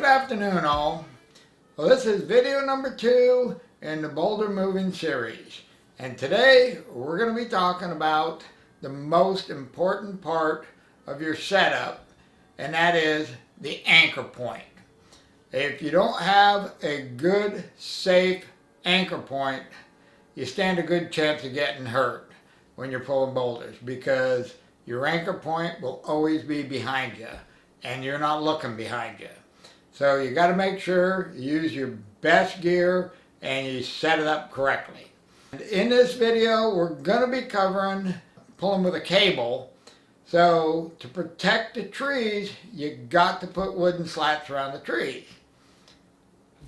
Good afternoon, all. Well, this is video number 2 in the Boulder Moving series. And today we're going to be talking about the most important part of your setup, and that is the anchor point. If you don't have a good, safe anchor point, you stand a good chance of getting hurt when you're pulling boulders, because your anchor point will always be behind you and you're not looking behind you. So you got to make sure you use your best gear and you set it up correctly. In this video, we're going to be covering pulling with a cable. So to protect the trees, you got to put wooden slats around the trees.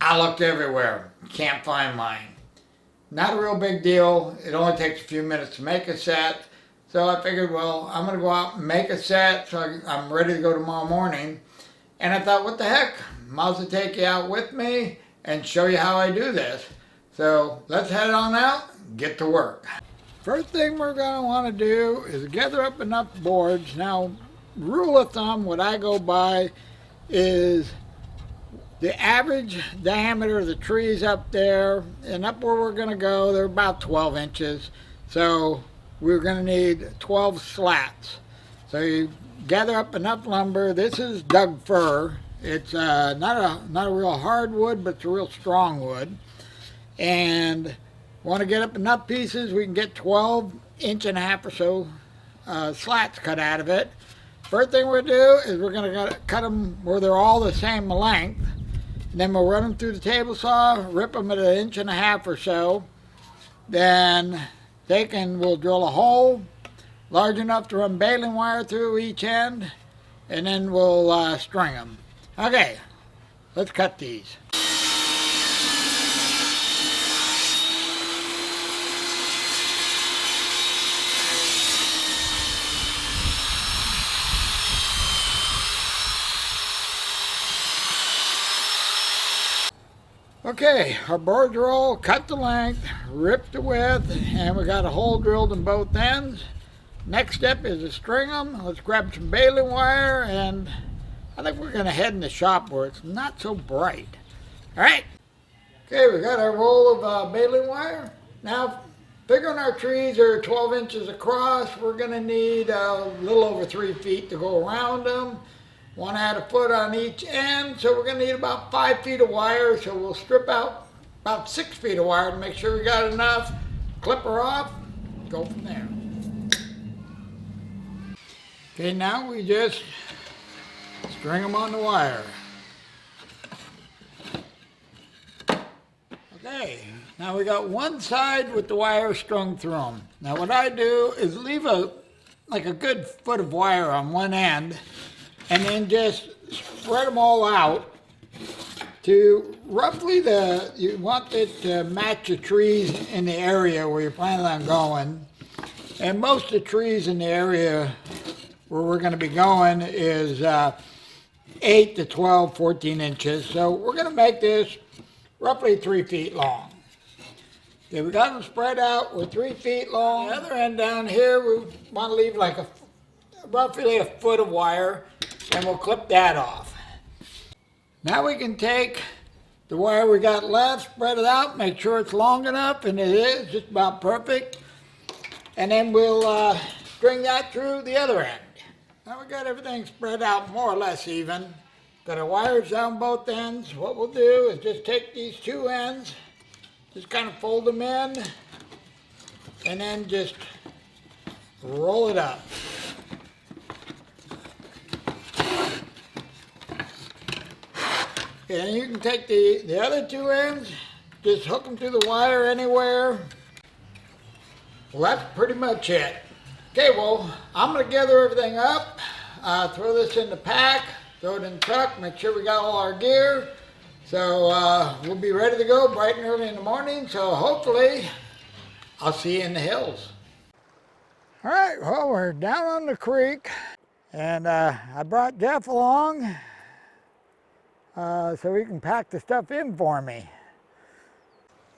I looked everywhere, can't find mine. Not a real big deal. It only takes a few minutes to make a set. So I figured, well, I'm going to go out and make a set so I'm ready to go tomorrow morning. And I thought, what the heck? Might as well take you out with me and show you how I do this. So let's head on out and get to work. First thing we're going to want to do is gather up enough boards. Now, rule of thumb, what I go by is the average diameter of the trees up there, and up where we're going to go, they're about 12 inches. So we're going to need 12 slats. So you gather up enough lumber. This is Doug fir. It's not a real hard wood, but it's a real strong wood. And want to get up enough pieces, we can get 12.5 or so slats cut out of it. First thing we're going to do is we're going to cut them where they're all the same length. And then we'll run them through the table saw, rip them at 1.5 inches or so. Then we'll drill a hole large enough to run baling wire through each end, and then we'll string them. Okay, let's cut these. Okay, our boards are all cut to length, ripped to width, and we got a hole drilled in both ends. Next step is to string them. Let's grab some baling wire, and I think we're going to head in the shop where it's not so bright. All right. Okay, we got our roll of baling wire. Now, figuring our trees are 12 inches across, we're going to need a little over 3 feet to go around them. Want to add a foot on each end, so we're going to need about 5 feet of wire. So we'll strip out about 6 feet of wire to make sure we got enough. Clip her off, go from there. Okay, now we just string them on the wire. Okay, now we got one side with the wire strung through them. Now what I do is leave a good foot of wire on one end, and then just spread them all out to roughly you want it to match the trees in the area where you're planning on going. And most of the trees in the area where we're going to be going is 8 to 12, 14 inches. So we're going to make this roughly 3 feet long. Okay, we got them spread out. We're 3 feet long. The other end down here, we want to leave like roughly a foot of wire, and we'll clip that off. Now we can take the wire we got left, spread it out, make sure it's long enough, and it is just about perfect. And then we'll string that through the other end. Now we got everything spread out more or less even. Got our wires down both ends. What we'll do is just take these two ends, just kind of fold them in, and then just roll it up. And you can take the other two ends, just hook them through the wire anywhere. Well, that's pretty much it. Okay, well, I'm going to gather everything up, throw this in the pack, throw it in the truck, make sure we got all our gear. So we'll be ready to go bright and early in the morning, so hopefully I'll see you in the hills. All right, well, we're down on the creek, and I brought Jeff along so he can pack the stuff in for me.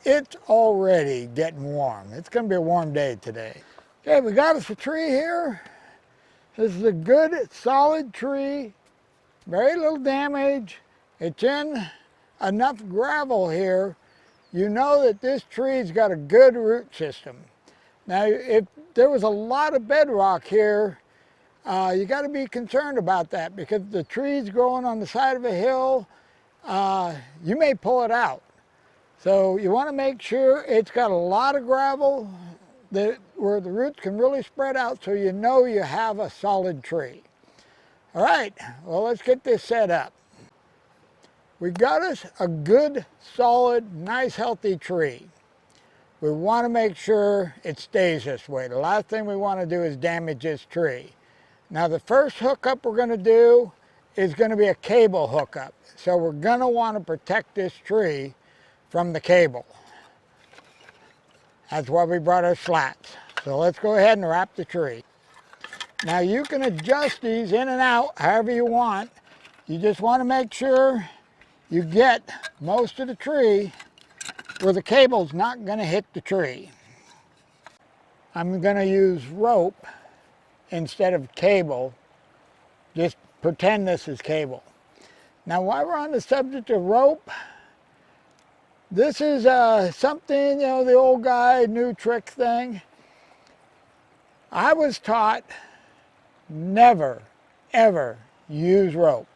It's already getting warm. It's going to be a warm day today. Okay, we got us a tree here. This is a good, solid tree. Very little damage. It's in enough gravel here, you know that this tree's got a good root system. Now, if there was a lot of bedrock here, you got to be concerned about that, because the tree's growing on the side of a hill, you may pull it out. So you want to make sure it's got a lot of gravel where the roots can really spread out, so you know you have a solid tree. All right, well, let's get this set up. We got us a good, solid, nice, healthy tree. We want to make sure it stays this way. The last thing we want to do is damage this tree. Now, the first hookup we're going to do is going to be a cable hookup. So we're going to want to protect this tree from the cable. That's why we brought our slats. So let's go ahead and wrap the tree. Now, you can adjust these in and out however you want. You just want to make sure you get most of the tree where the cable's not going to hit the tree. I'm going to use rope instead of cable. Just pretend this is cable. Now, while we're on the subject of rope, this is something, you know, the old guy new trick thing. I was taught never, ever use rope,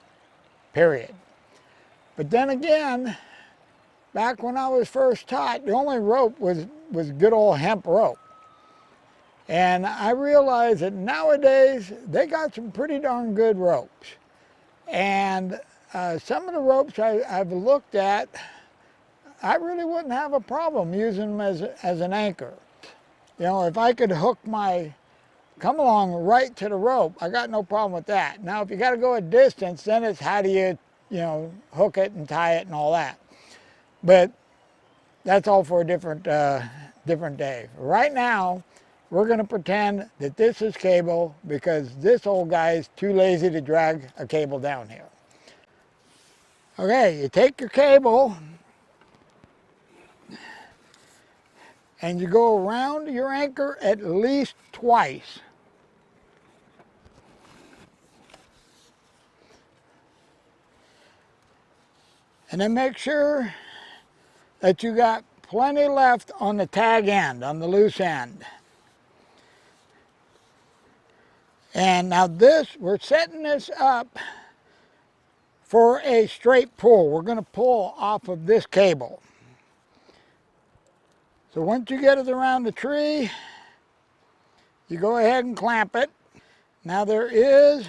period. But then again, back when I was first taught, the only rope was good old hemp rope. And I realized that nowadays, they got some pretty darn good ropes. And some of the ropes I've looked at, I really wouldn't have a problem using them as an anchor. You know, if I could hook my come along right to the rope, I got no problem with that. Now, if you got to go a distance, then it's how do you hook it and tie it and all that. But that's all for a different day. Right now, we're going to pretend that this is cable, because this old guy is too lazy to drag a cable down here. Okay, you take your cable and you go around your anchor at least twice. And then make sure that you got plenty left on the tag end, on the loose end. And now we're setting this up for a straight pull. We're going to pull off of this cable. So once you get it around the tree, you go ahead and clamp it. Now, there is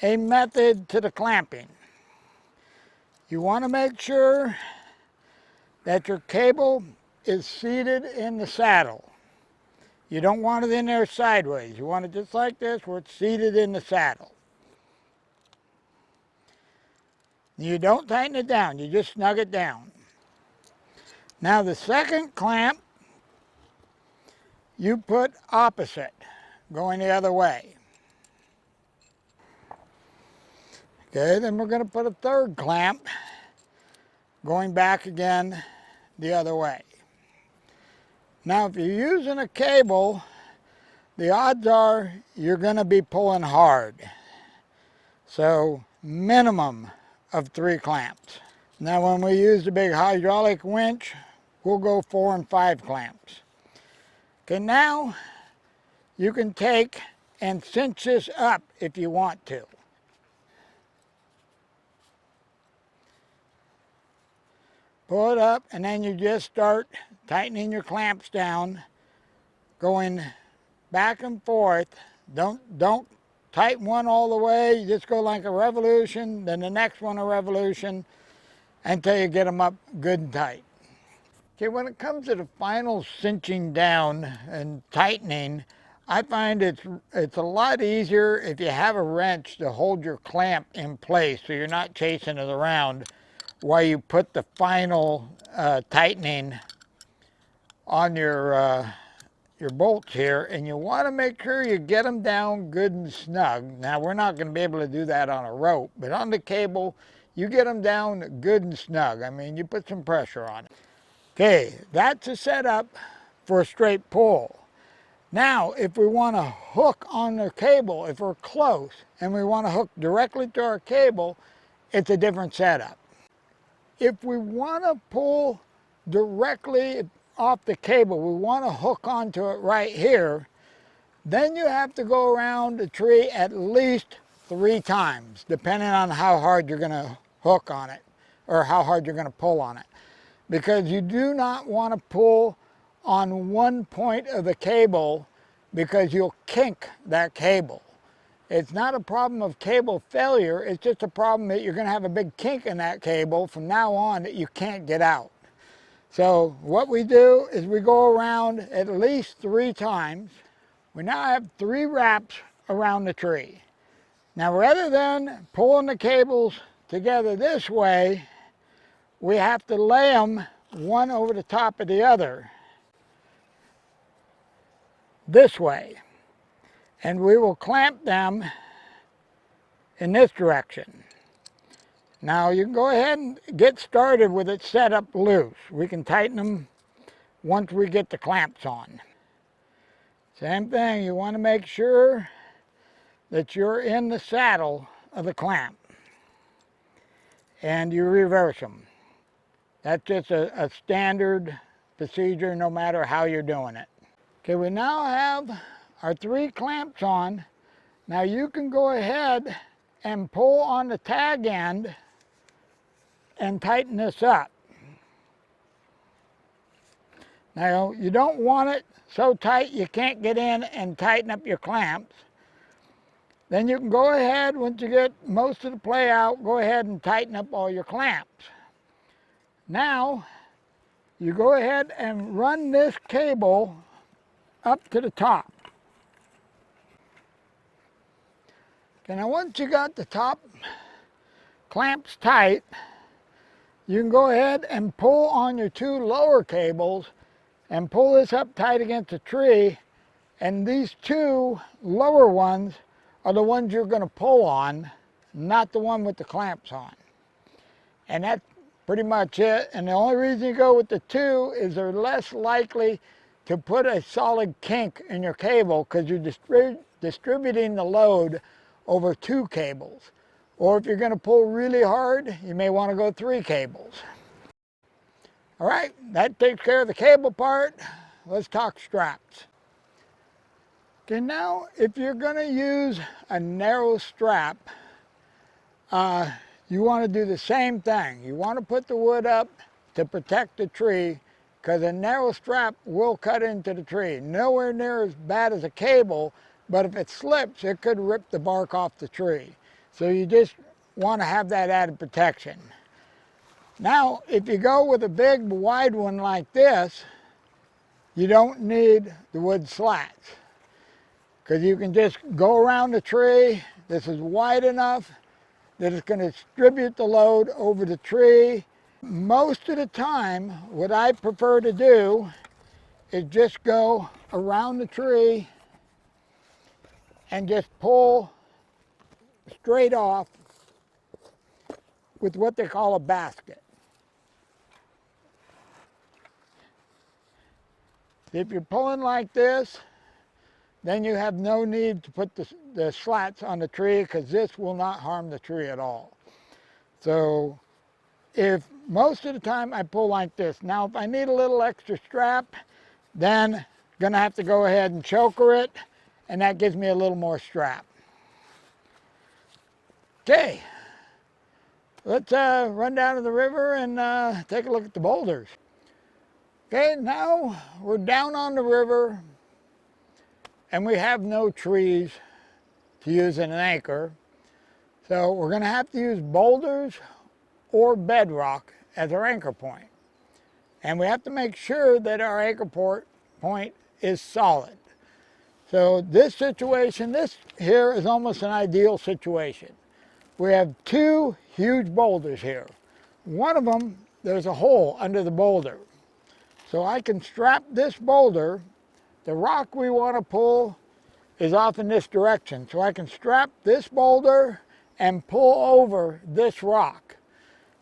a method to the clamping. You want to make sure that your cable is seated in the saddle. You don't want it in there sideways. You want it just like this, where it's seated in the saddle. You don't tighten it down, you just snug it down. Now, the second clamp, you put opposite, going the other way. Okay, then we're going to put a third clamp, going back again the other way. Now, if you're using a cable, the odds are you're going to be pulling hard. So, minimum of 3 clamps. Now, when we use the big hydraulic winch, we'll go 4 and 5 clamps. Okay, now you can take and cinch this up if you want to. Pull it up, and then you just start tightening your clamps down, going back and forth. Don't tighten one all the way. You just go like a revolution, then the next one a revolution, until you get them up good and tight. Okay, when it comes to the final cinching down and tightening, I find it's a lot easier if you have a wrench to hold your clamp in place, so you're not chasing it around while you put the final tightening on your bolts here. And you want to make sure you get them down good and snug. Now, we're not going to be able to do that on a rope, but on the cable, you get them down good and snug. I mean, you put some pressure on it. Okay, that's a setup for a straight pull. Now, if we want to hook on the cable, if we're close and we want to hook directly to our cable, it's a different setup. if we want to pull directly off the cable, we want to hook onto it right here, then you have to go around the tree at least 3 times, depending on how hard you're going to hook on it or how hard you're going to pull on it. Because you do not want to pull on one point of the cable because you'll kink that cable. It's not a problem of cable failure, it's just a problem that you're going to have a big kink in that cable from now on that you can't get out. So what we do is we go around at least 3 times. We now have 3 wraps around the tree. Now rather than pulling the cables together this way, we have to lay them one over the top of the other this way. And we will clamp them in this direction. Now you can go ahead and get started with it set up loose. We can tighten them once we get the clamps on. Same thing, you want to make sure that you're in the saddle of the clamp. And you reverse them. That's just a standard procedure no matter how you're doing it. Okay, we now have our 3 clamps on. Now you can go ahead and pull on the tag end and tighten this up. Now you don't want it so tight you can't get in and tighten up your clamps. Then you can go ahead, once you get most of the play out, go ahead and tighten up all your clamps. Now you go ahead and run this cable up to the top. Okay, now once you got the top clamps tight, you can go ahead and pull on your 2 lower cables and pull this up tight against the tree, and these 2 lower ones are the ones you're going to pull on, not the one with the clamps on. And that's pretty much it. And the only reason you go with the 2 is they're less likely to put a solid kink in your cable because you're distributing the load over 2 cables. Or if you're going to pull really hard, you may want to go 3 cables. All right, that takes care of the cable part. Let's talk straps. Okay, now if you're going to use a narrow strap, you want to do the same thing. You want to put the wood up to protect the tree because a narrow strap will cut into the tree. Nowhere near as bad as a cable, but if it slips, it could rip the bark off the tree. So you just want to have that added protection. Now, if you go with a big wide one like this, you don't need the wood slats because you can just go around the tree. This is wide enough that it's going to distribute the load over the tree. Most of the time, what I prefer to do is just go around the tree and just pull straight off with what they call a basket. If you're pulling like this, then you have no need to put the slats on the tree because this will not harm the tree at all. So if most of the time I pull like this. Now if I need a little extra strap, then I'm gonna have to go ahead and choker it, and that gives me a little more strap. Okay, let's run down to the river and take a look at the boulders. Okay, now we're down on the river and we have no trees to use as an anchor. So we're going to have to use boulders or bedrock as our anchor point. And we have to make sure that our anchor point is solid. So this situation, this here is almost an ideal situation. We have 2 huge boulders here. One of them, there's a hole under the boulder. So I can strap this boulder. The rock we want to pull is off in this direction. So I can strap this boulder and pull over this rock,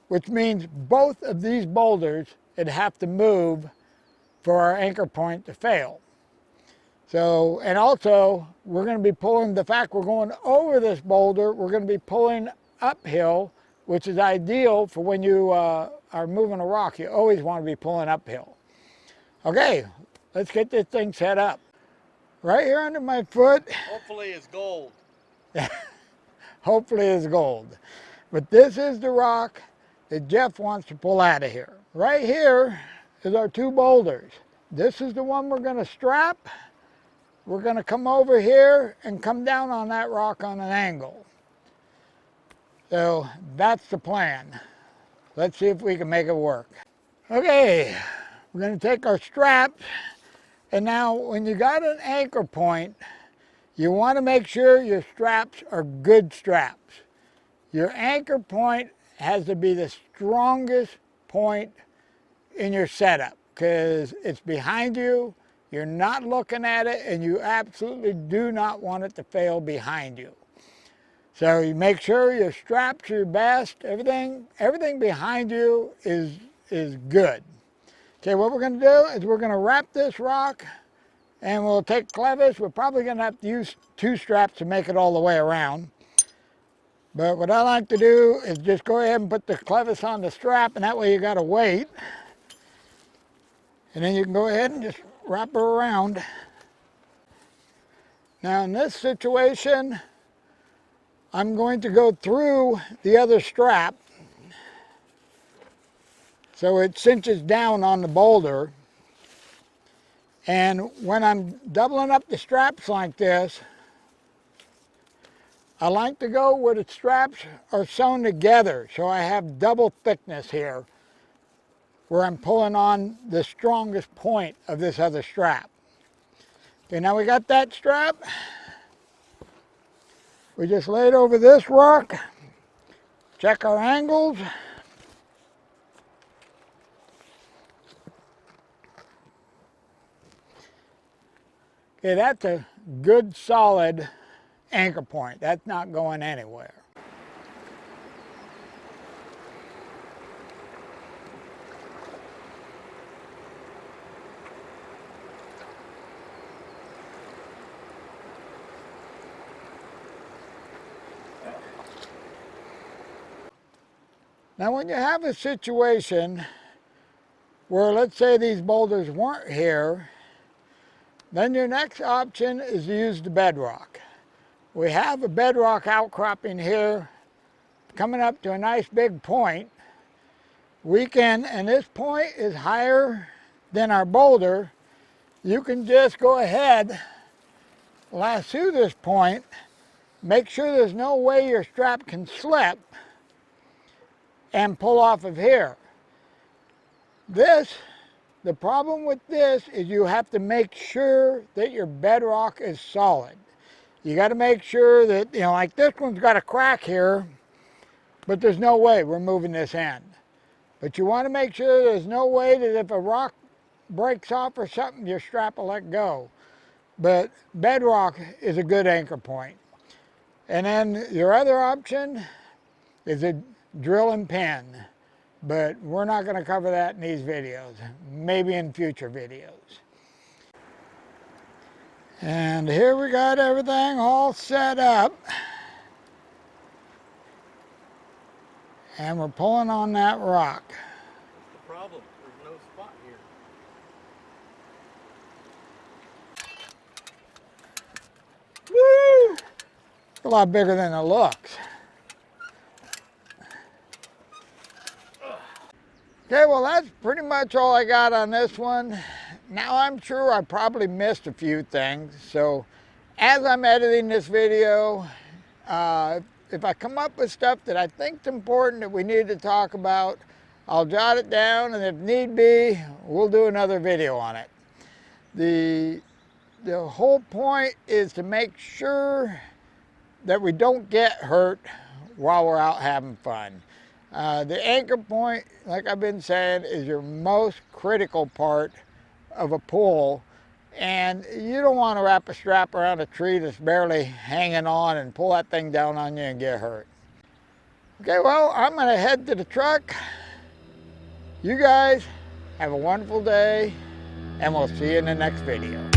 which means both of these boulders would have to move for our anchor point to fail. So, and also we're going to be pulling, the fact we're going over this boulder, we're going to be pulling uphill which is ideal for when you are moving a rock. You always want to be pulling uphill. Okay, let's get this thing set up. Right here under my foot. Hopefully it's gold. Hopefully it's gold. But this is the rock that Jeff wants to pull out of here. Right here is our two boulders. This is the one we're going to strap. We're going to come over here and come down on that rock on an angle. So that's the plan. Let's see if we can make it work. Okay, we're going to take our strap. And now when you got an anchor point, you want to make sure your straps are good straps. Your anchor point has to be the strongest point in your setup because it's behind you, you're not looking at it, and you absolutely do not want it to fail behind you. So you make sure your straps are your best, everything behind you is good. Okay, what we're going to do is we're going to wrap this rock and we'll take clevis. We're probably going to have to use two straps to make it all the way around. But what I like to do is just go ahead and put the clevis on the strap, and that way you got a weight. And then you can go ahead and just wrap her around. Now in this situation, I'm going to go through the other strap so it cinches down on the boulder. And when I'm doubling up the straps like this, I like to go where the straps are sewn together, so I have double thickness here where I'm pulling on the strongest point of this other strap. Okay, now we got that strap. We just lay it over this rock, check our angles. Okay, that's a good solid anchor point. That's not going anywhere. Now when you have a situation where, let's say, these boulders weren't here, then your next option is to use the bedrock. We have a bedrock outcropping here coming up to a nice big point. We can, and this point is higher than our boulder, you can just go ahead, lasso this point, make sure there's no way your strap can slip, and pull off of here. The problem with this is you have to make sure that your bedrock is solid. You got to make sure that, like this one's got a crack here, but there's no way we're moving this end. But you want to make sure there's no way that if a rock breaks off or something, your strap will let go. But bedrock is a good anchor point. And then your other option is a drill and pin. But we're not going to cover that in these videos, maybe in future videos. And here we got everything all set up. And we're pulling on that rock. What's the problem? There's no spot here. Woo! It's a lot bigger than it looks. Okay, well that's pretty much all I got on this one. Now I'm sure I probably missed a few things, so as I'm editing this video, if I come up with stuff that I think is important that we need to talk about, I'll jot it down, and if need be, we'll do another video on it. The whole point is to make sure that we don't get hurt while we're out having fun. The anchor point, like I've been saying, is your most critical part of a pull, and you don't want to wrap a strap around a tree that's barely hanging on and pull that thing down on you and get hurt. Okay, well, I'm going to head to the truck. You guys have a wonderful day, and we'll see you in the next video.